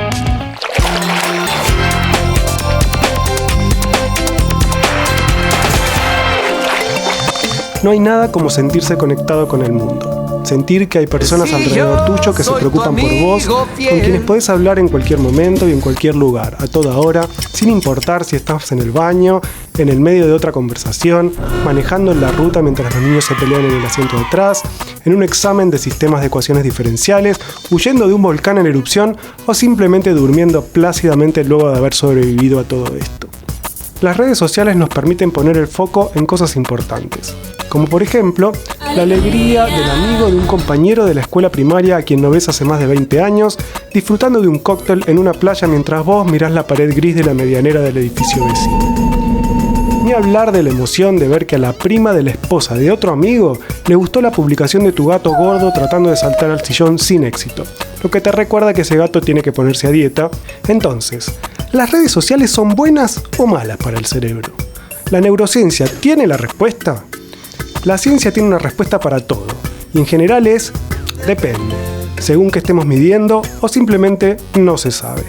No hay nada como sentirse conectado con el mundo. Sentir que hay personas alrededor tuyo que se preocupan por vos, con quienes podés hablar en cualquier momento y en cualquier lugar, a toda hora, sin importar si estás en el baño, en el medio de otra conversación, manejando en la ruta mientras los niños se pelean en el asiento de atrás, en un examen de sistemas de ecuaciones diferenciales, huyendo de un volcán en erupción o simplemente durmiendo plácidamente luego de haber sobrevivido a todo esto. Las redes sociales nos permiten poner el foco en cosas importantes, como por ejemplo, la alegría del amigo de un compañero de la escuela primaria a quien no ves hace más de 20 años, disfrutando de un cóctel en una playa mientras vos mirás la pared gris de la medianera del edificio vecino. Ni hablar de la emoción de ver que a la prima de la esposa de otro amigo le gustó la publicación de tu gato gordo tratando de saltar al sillón sin éxito, lo que te recuerda que ese gato tiene que ponerse a dieta. Entonces, ¿las redes sociales son buenas o malas para el cerebro? ¿La neurociencia tiene la respuesta? La ciencia tiene una respuesta para todo, y en general es depende, según que estemos midiendo o simplemente no se sabe.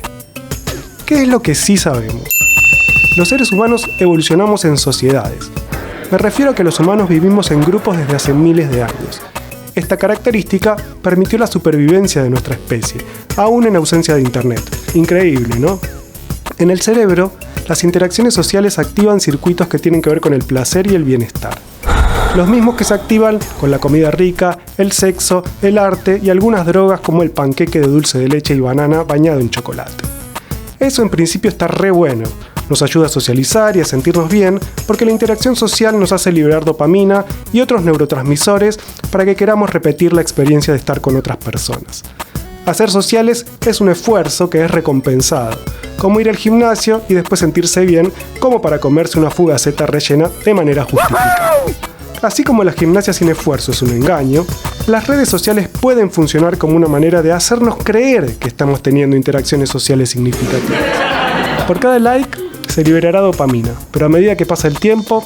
¿Qué es lo que sí sabemos? Los seres humanos evolucionamos en sociedades. Me refiero a que los humanos vivimos en grupos desde hace miles de años. Esta característica permitió la supervivencia de nuestra especie, aún en ausencia de Internet. Increíble, ¿no? En el cerebro, las interacciones sociales activan circuitos que tienen que ver con el placer y el bienestar. Los mismos que se activan con la comida rica, el sexo, el arte y algunas drogas como el panqueque de dulce de leche y banana bañado en chocolate. Eso en principio está re bueno. Nos ayuda a socializar y a sentirnos bien porque la interacción social nos hace liberar dopamina y otros neurotransmisores para que queramos repetir la experiencia de estar con otras personas. Hacer sociales es un esfuerzo que es recompensado, como ir al gimnasio y después sentirse bien, como para comerse una fugaceta rellena de manera justificada. Así como la gimnasia sin esfuerzo es un engaño, las redes sociales pueden funcionar como una manera de hacernos creer que estamos teniendo interacciones sociales significativas. Por cada like se liberará dopamina, pero a medida que pasa el tiempo,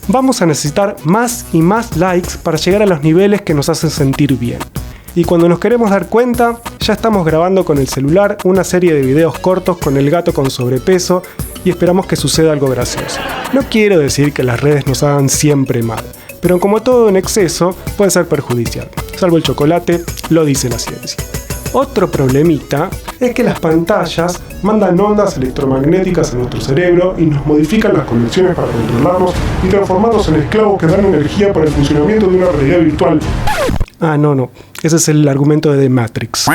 vamos a necesitar más y más likes para llegar a los niveles que nos hacen sentir bien. Y cuando nos queremos dar cuenta, ya estamos grabando con el celular una serie de videos cortos con el gato con sobrepeso y esperamos que suceda algo gracioso. No quiero decir que las redes nos hagan siempre mal, pero como todo en exceso puede ser perjudicial. Salvo el chocolate, lo dice la ciencia. Otro problemita es que las pantallas mandan ondas electromagnéticas a nuestro cerebro y nos modifican las conexiones para controlarnos y transformarnos en esclavos que dan energía para el funcionamiento de una realidad virtual. No. Ese es el argumento de The Matrix.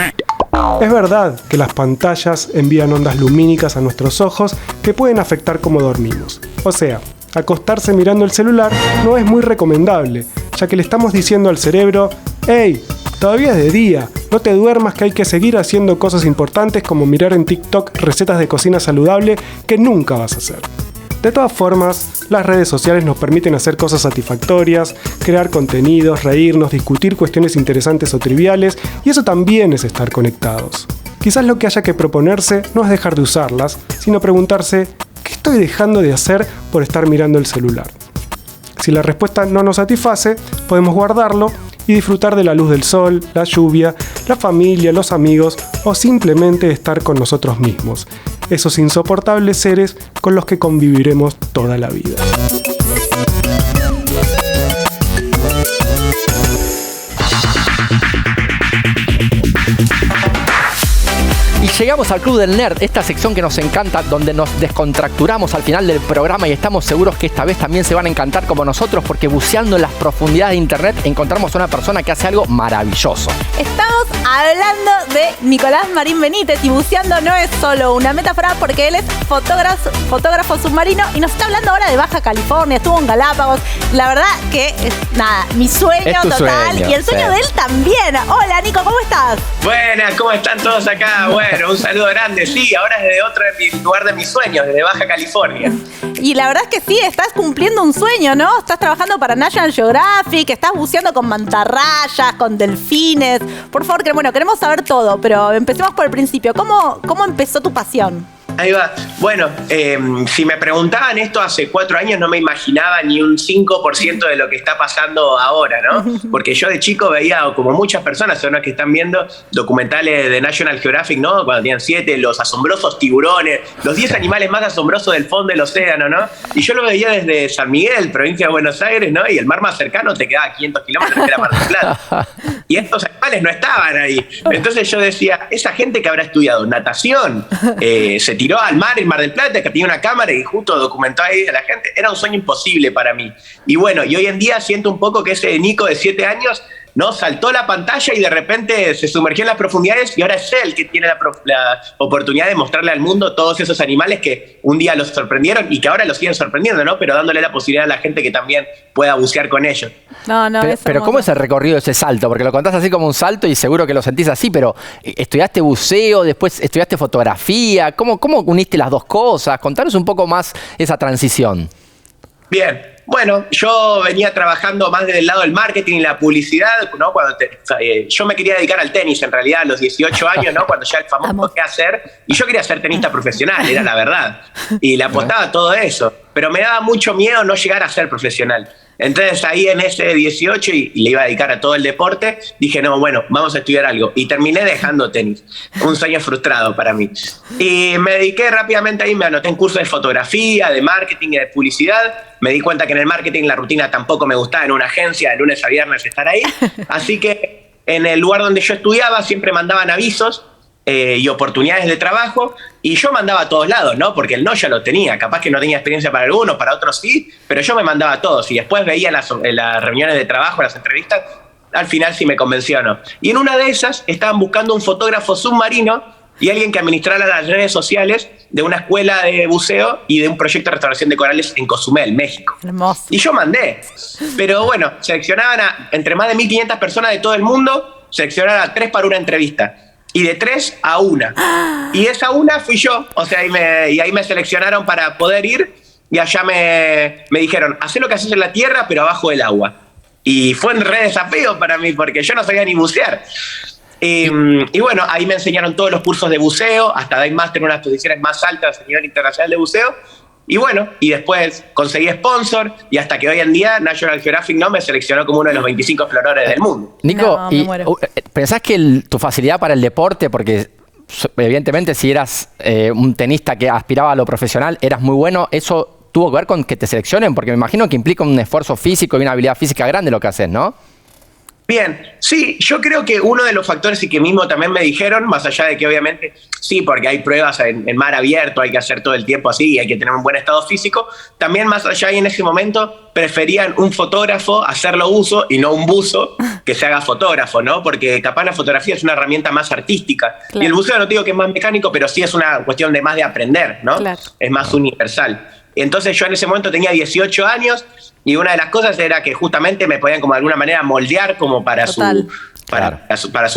Es verdad que las pantallas envían ondas lumínicas a nuestros ojos que pueden afectar cómo dormimos. O sea, acostarse mirando el celular no es muy recomendable, ya que le estamos diciendo al cerebro: «Hey, todavía es de día, no te duermas que hay que seguir haciendo cosas importantes como mirar en TikTok recetas de cocina saludable que nunca vas a hacer». De todas formas, las redes sociales nos permiten hacer cosas satisfactorias, crear contenidos, reírnos, discutir cuestiones interesantes o triviales, y eso también es estar conectados. Quizás lo que haya que proponerse no es dejar de usarlas, sino preguntarse: ¿qué estoy dejando de hacer por estar mirando el celular? Si la respuesta no nos satisface, podemos guardarlo y disfrutar de la luz del sol, la lluvia, la familia, los amigos o simplemente estar con nosotros mismos, esos insoportables seres con los que conviviremos toda la vida. Y llegamos al Club del Nerd, esta sección que nos encanta, donde nos descontracturamos al final del programa y estamos seguros que esta vez también se van a encantar como nosotros, porque buceando en las profundidades de internet encontramos a una persona que hace algo maravilloso. Estamos hablando de Nicolás Marín Benítez, y buceando no es solo una metáfora porque él es fotógrafo submarino y nos está hablando ahora de Baja California, estuvo en Galápagos. La verdad que es mi sueño total, y el sueño de él también. Hola Nico, ¿cómo estás? Buenas, ¿cómo están todos acá? Bueno, un saludo grande. Sí, ahora es de otro lugar de mis sueños, desde Baja California. Y la verdad es que sí, estás cumpliendo un sueño, ¿no? Estás trabajando para National Geographic, estás buceando con mantarrayas, con delfines. Por favor, queremos saber todo, pero empecemos por el principio. ¿Cómo empezó tu pasión? Ahí va. Bueno, si me preguntaban esto hace 4 años, no me imaginaba ni un 5% de lo que está pasando ahora, ¿no? Porque yo de chico veía, como muchas personas, son las que están viendo documentales de National Geographic, ¿no? Cuando tenían 7, los asombrosos tiburones, los 10 animales más asombrosos del fondo del océano, ¿no? Y yo lo veía desde San Miguel, provincia de Buenos Aires, ¿no? Y el mar más cercano te quedaba a 500 kilómetros, que era Mar del Plata. Y estos animales no estaban ahí. Entonces yo decía, esa gente que habrá estudiado natación, se tiró al mar, en Mar del Plata, que tenía una cámara y justo documentó ahí a la gente. Era un sueño imposible para mí. Y bueno, y hoy en día siento un poco que ese Nico de 7 años, ¿no? Saltó la pantalla y de repente se sumergió en las profundidades y ahora es él que tiene la oportunidad de mostrarle al mundo todos esos animales que un día los sorprendieron y que ahora los siguen sorprendiendo, ¿no? Pero dándole la posibilidad a la gente que también pueda bucear con ellos. Pero ¿cómo es el recorrido de ese salto? Porque lo contás así como un salto y seguro que lo sentís así, pero ¿estudiaste buceo, después estudiaste fotografía? ¿Cómo uniste las dos cosas? Contanos un poco más esa transición. Bien. Bueno, yo venía trabajando más desde el lado del marketing y la publicidad, ¿no? Yo me quería dedicar al tenis, en realidad, a los 18 años, ¿no? Cuando ya el famoso qué hacer. Y yo quería ser tenista profesional, era la verdad. Y le apostaba a todo eso. Pero me daba mucho miedo no llegar a ser profesional. Entonces ahí en ese 18 y le iba a dedicar a todo el deporte, dije, no, bueno, vamos a estudiar algo. Y terminé dejando tenis. Un sueño frustrado para mí. Y me dediqué rápidamente ahí, me anoté en cursos de fotografía, de marketing y de publicidad. Me di cuenta que en el marketing la rutina tampoco me gustaba, en una agencia de lunes a viernes estar ahí. Así que en el lugar donde yo estudiaba siempre mandaban avisos y oportunidades de trabajo, y yo mandaba a todos lados, ¿no? Porque el no ya lo tenía, capaz que no tenía experiencia para algunos, para otros sí, pero yo me mandaba a todos, y después veía en las reuniones de trabajo, en las entrevistas, al final sí me convenció o no. Y en una de esas estaban buscando un fotógrafo submarino y alguien que administrara las redes sociales de una escuela de buceo y de un proyecto de restauración de corales en Cozumel, México. Hermoso. Y yo mandé, pero bueno, seleccionaban entre más de 1.500 personas de todo el mundo, seleccionaron a 3 para una entrevista. Y de 3 a 1. Y esa una fui yo. O sea, y ahí me seleccionaron para poder ir. Y allá me dijeron, hacé lo que haces en la tierra, pero abajo del agua. Y fue un re desafío para mí, porque yo no sabía ni bucear. Y bueno, ahí me enseñaron todos los cursos de buceo, hasta Dive Master en unas posiciones más altas a nivel internacional de buceo. Y bueno, y después conseguí sponsor, y hasta que hoy en día National Geographic me seleccionó como uno de los 25 exploradores del mundo. Nico, ¿pensás que tu facilidad para el deporte, porque evidentemente si eras un tenista que aspiraba a lo profesional, eras muy bueno, eso tuvo que ver con que te seleccionen? Porque me imagino que implica un esfuerzo físico y una habilidad física grande lo que haces, ¿no? Bien, sí, yo creo que uno de los factores y que mismo también me dijeron, más allá de que obviamente sí, porque hay pruebas en mar abierto, hay que hacer todo el tiempo así y hay que tener un buen estado físico, también más allá y en ese momento preferían un fotógrafo hacerlo uso y no un buzo que se haga fotógrafo, ¿no? Porque capaz la fotografía es una herramienta más artística. Claro. Y el buceo no digo que es más mecánico, pero sí es una cuestión de más de aprender, ¿no? Claro. Es más universal. Entonces yo en ese momento tenía 18 años y una de las cosas era que justamente me podían como de alguna manera moldear como para su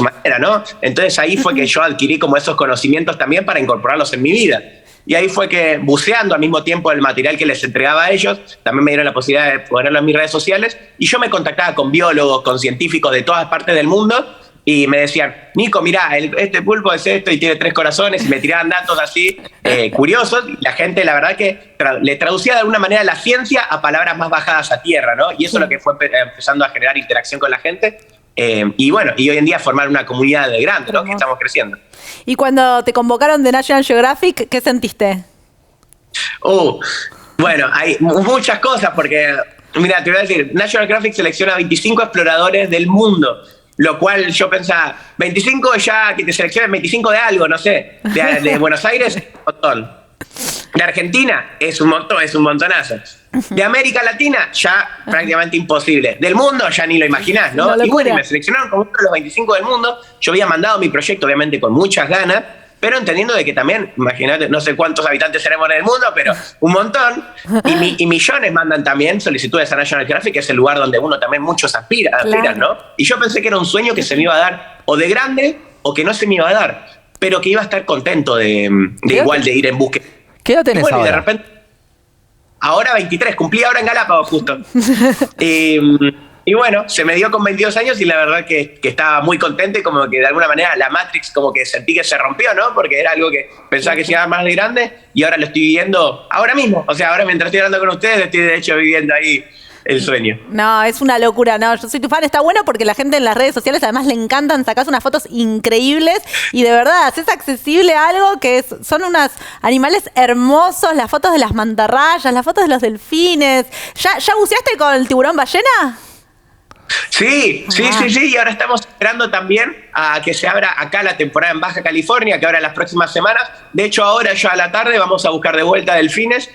manera, ¿no? Entonces ahí fue que yo adquirí como esos conocimientos también para incorporarlos en mi vida. Y ahí fue que buceando al mismo tiempo el material que les entregaba a ellos, también me dieron la posibilidad de ponerlo en mis redes sociales y yo me contactaba con biólogos, con científicos de todas partes del mundo y me decían, Nico, mirá, este pulpo es esto y tiene 3 corazones, y me tiraban datos así curiosos. Y la gente, la verdad que le traducía de alguna manera la ciencia a palabras más bajadas a tierra, ¿no? Y eso es lo que fue empezando a generar interacción con la gente. Y bueno, y hoy en día formar una comunidad de grande, ¿no? Que estamos creciendo. Y cuando te convocaron de National Geographic, ¿qué sentiste? Bueno, hay muchas cosas porque, mira, te voy a decir, National Geographic selecciona 25 exploradores del mundo. Lo cual yo pensaba, 25 ya, que te seleccionen 25 de algo, no sé. De Buenos Aires, un montón. De Argentina, es un montón, es un montonazo. De América Latina, ya prácticamente imposible. Del mundo, ya ni lo imaginás, ¿no? Y bueno, me seleccionaron como uno de los 25 del mundo. Yo había mandado mi proyecto, obviamente, con muchas ganas, pero entendiendo de que también, imagínate, no sé cuántos habitantes seremos en el mundo, pero un montón. Y millones mandan también solicitudes a National Geographic, que es el lugar donde uno también muchos aspiran, ¿no? Y yo pensé que era un sueño que se me iba a dar o de grande o que no se me iba a dar. pero que iba a estar contento de igual de ir en búsqueda. ¿Qué edad tenés ahora? Y de repente, ahora 23, cumplí ahora en Galápagos justo. Y bueno, se me dio con 22 años y la verdad que estaba muy contento y como que de alguna manera la Matrix como que sentí que se rompió, ¿no? Porque era algo que pensaba que se iba más de grande y ahora lo estoy viviendo ahora mismo. O sea, ahora mientras estoy hablando con ustedes estoy de hecho viviendo ahí el sueño. No, es una locura. No, yo soy tu fan. Está bueno porque la gente en las redes sociales además le encantan, sacás unas fotos increíbles y de verdad haces accesible algo que son unos animales hermosos, las fotos de las mantarrayas, las fotos de los delfines. ¿Ya buceaste con el tiburón ballena? Sí, y ahora estamos esperando también a que se abra acá la temporada en Baja California, que ahora en las próximas semanas. De hecho, ahora ya a la tarde vamos a buscar de vuelta delfines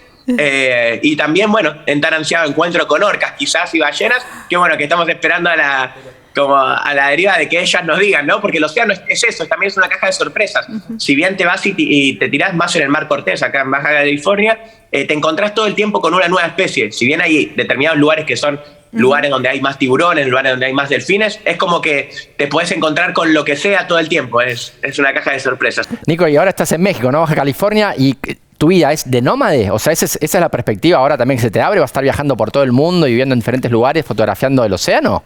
y también, bueno, en tan ansiado encuentro con orcas, quizás, y ballenas, que bueno, que estamos esperando a la deriva de que ellas nos digan, ¿no? Porque el océano es eso, también es una caja de sorpresas. Si bien te vas y te tirás más en el Mar Cortés, acá en Baja California, te encontrás todo el tiempo con una nueva especie. Si bien hay determinados lugares que son lugares donde hay más tiburones, lugares donde hay más delfines, es como que te puedes encontrar con lo que sea todo el tiempo, es una caja de sorpresas. Nico, y ahora estás en México, ¿no? Baja California, y tu vida es de nómade, o sea, esa es la perspectiva ahora también que se te abre, vas a estar viajando por todo el mundo y viviendo en diferentes lugares, fotografiando el océano.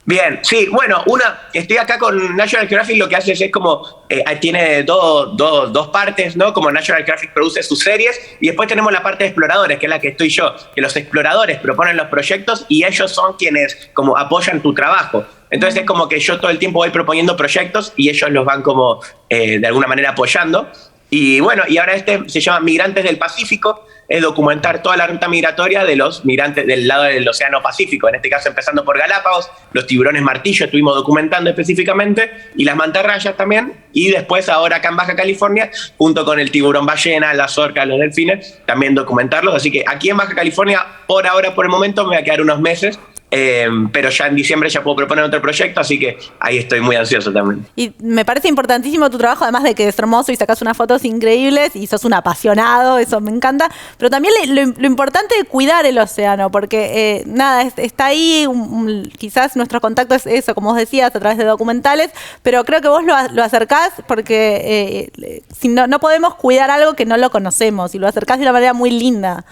Bien, sí, bueno, estoy acá con National Geographic, lo que hace es como, tiene dos partes, ¿no? Como National Geographic produce sus series, y después tenemos la parte de exploradores, que es la que estoy yo, que los exploradores proponen los proyectos y ellos son quienes como apoyan tu trabajo. Entonces es como que yo todo el tiempo voy proponiendo proyectos y ellos los van como de alguna manera apoyando. Y bueno, y ahora se llama Migrantes del Pacífico, es documentar toda la ruta migratoria de los migrantes del lado del Océano Pacífico, en este caso empezando por Galápagos, los tiburones martillo estuvimos documentando específicamente, y las mantarrayas también, y después ahora acá en Baja California, junto con el tiburón ballena, las orcas, los delfines, también documentarlos, así que aquí en Baja California, por ahora, por el momento, me voy a quedar unos meses, pero ya en diciembre ya puedo proponer otro proyecto, así que ahí estoy muy ansioso también. Y me parece importantísimo tu trabajo, además de que es hermoso y sacas unas fotos increíbles y sos un apasionado, eso me encanta, pero también lo importante de cuidar el océano, porque nada, está ahí, quizás nuestro contacto es eso, como vos decías, a través de documentales, pero creo que vos lo acercás porque si no podemos cuidar algo que no lo conocemos y lo acercás de una manera muy linda.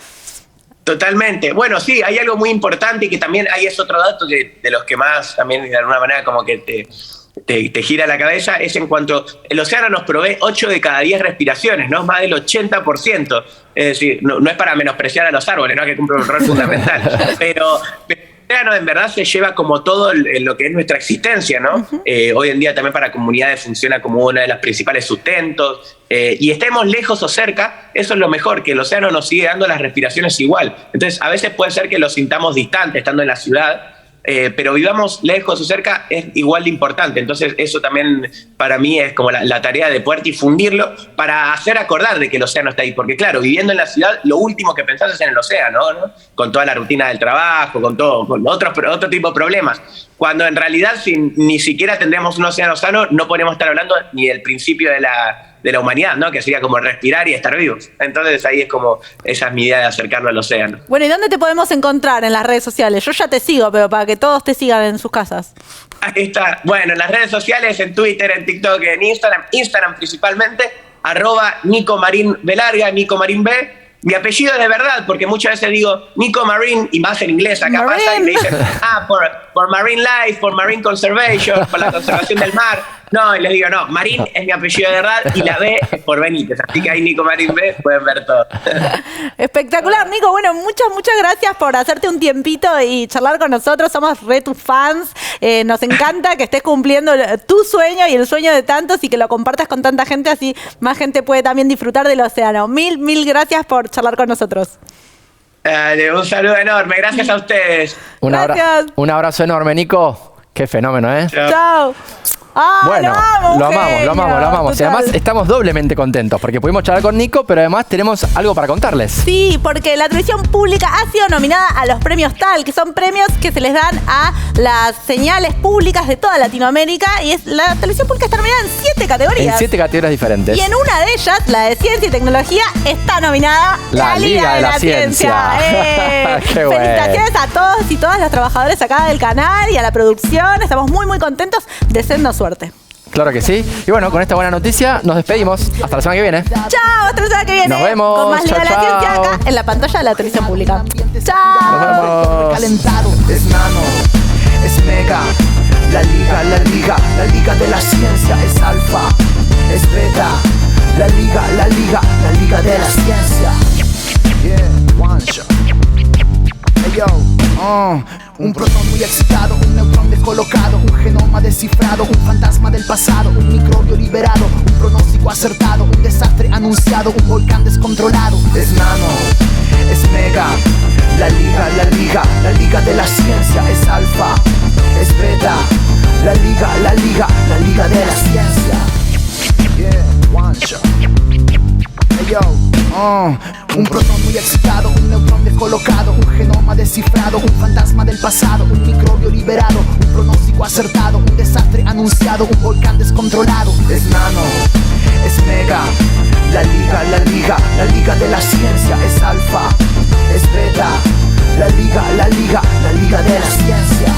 Totalmente. Bueno, sí, hay algo muy importante y que también ahí es otro dato de los que más también de alguna manera como que te gira la cabeza, es en cuanto el océano nos provee 8 de cada 10 respiraciones, ¿no? Más del 80%. Es decir, no es para menospreciar a los árboles, ¿no? Que cumplen un rol fundamental. Pero el océano en verdad se lleva como todo lo que es nuestra existencia, ¿no? Hoy en día también para comunidades funciona como una de las principales sustentos. Y estemos lejos o cerca, eso es lo mejor, que el océano nos sigue dando las respiraciones igual. Entonces, a veces puede ser que lo sintamos distante estando en la ciudad, pero vivamos lejos o cerca es igual de importante. Entonces, eso también para mí es como la tarea de poder difundirlo para hacer acordar de que el océano está ahí. Porque claro, viviendo en la ciudad, lo último que pensás es en el océano, ¿no? Con toda la rutina del trabajo, con otro tipo de problemas. Cuando en realidad, si ni siquiera tendríamos un océano sano, no podemos estar hablando ni del principio de la humanidad, ¿no? Que sería como respirar y estar vivos. Entonces ahí es como, esa es mi idea de acercarlo al océano. Bueno, ¿y dónde te podemos encontrar en las redes sociales? Yo ya te sigo, pero para que todos te sigan en sus casas. Ahí está. Bueno, en las redes sociales, en Twitter, en TikTok, en Instagram principalmente, @NicoMarinBelarga, Nico Marín B. Mi apellido es de verdad, porque muchas veces digo Nico Marine, y más en inglés acá pasa, y me dicen, por Marine Life, por Marine Conservation, por la conservación del mar. No, y les digo, no, Marín es mi apellido de verdad y la B es por Benítez. Así que ahí Nico Marín B, pueden ver todo. Espectacular, Nico. Bueno, muchas gracias por hacerte un tiempito y charlar con nosotros. Somos re tus fans. Nos encanta que estés cumpliendo tu sueño y el sueño de tantos y que lo compartas con tanta gente, así más gente puede también disfrutar del océano. Mil gracias por charlar con nosotros. Un saludo enorme. Gracias a ustedes. Un abrazo enorme, Nico. Qué fenómeno, ¿eh? Chao. Bueno, lo amamos. Y además estamos doblemente contentos porque pudimos charlar con Nico, pero además tenemos algo para contarles. Sí, porque la televisión pública ha sido nominada a los premios TAL, que son premios que se les dan a las señales públicas de toda Latinoamérica, y la televisión pública está nominada en 7 categorías. En 7 categorías diferentes. Y en una de ellas, la de Ciencia y Tecnología, está nominada la Liga de la Ciencia. Qué felicitaciones a todos y todas los trabajadores acá del canal y a la producción. Estamos muy contentos, deseennos suerte. Claro que sí. Y bueno, con esta buena noticia nos despedimos. Hasta la semana que viene. Chao, hasta la semana que viene. Nos vemos. Con más Liga de la Ciencia acá en la pantalla de la televisión pública. Chao. Nos vemos. Calentado, es nano, es mega. La liga de la ciencia es alfa, es beta. La liga de la ciencia. Yeah, one shot. Hey yo, un protón muy excitado, un neutrón descolocado, un genoma descifrado, un fantasma del pasado, un microbio liberado, un pronóstico acertado, un desastre anunciado, un volcán descontrolado. Es nano, es mega. La liga de la ciencia es alfa, es beta. La liga de la ciencia. Yeah, one shot. Hey yo, un protón muy excitado, un neutrón descolocado, un genoma descifrado, un fantasma del pasado, un microbio liberado, un pronóstico acertado, un desastre anunciado, un volcán descontrolado. Es nano, es mega. La liga de la ciencia es alfa, es beta. La liga de la ciencia.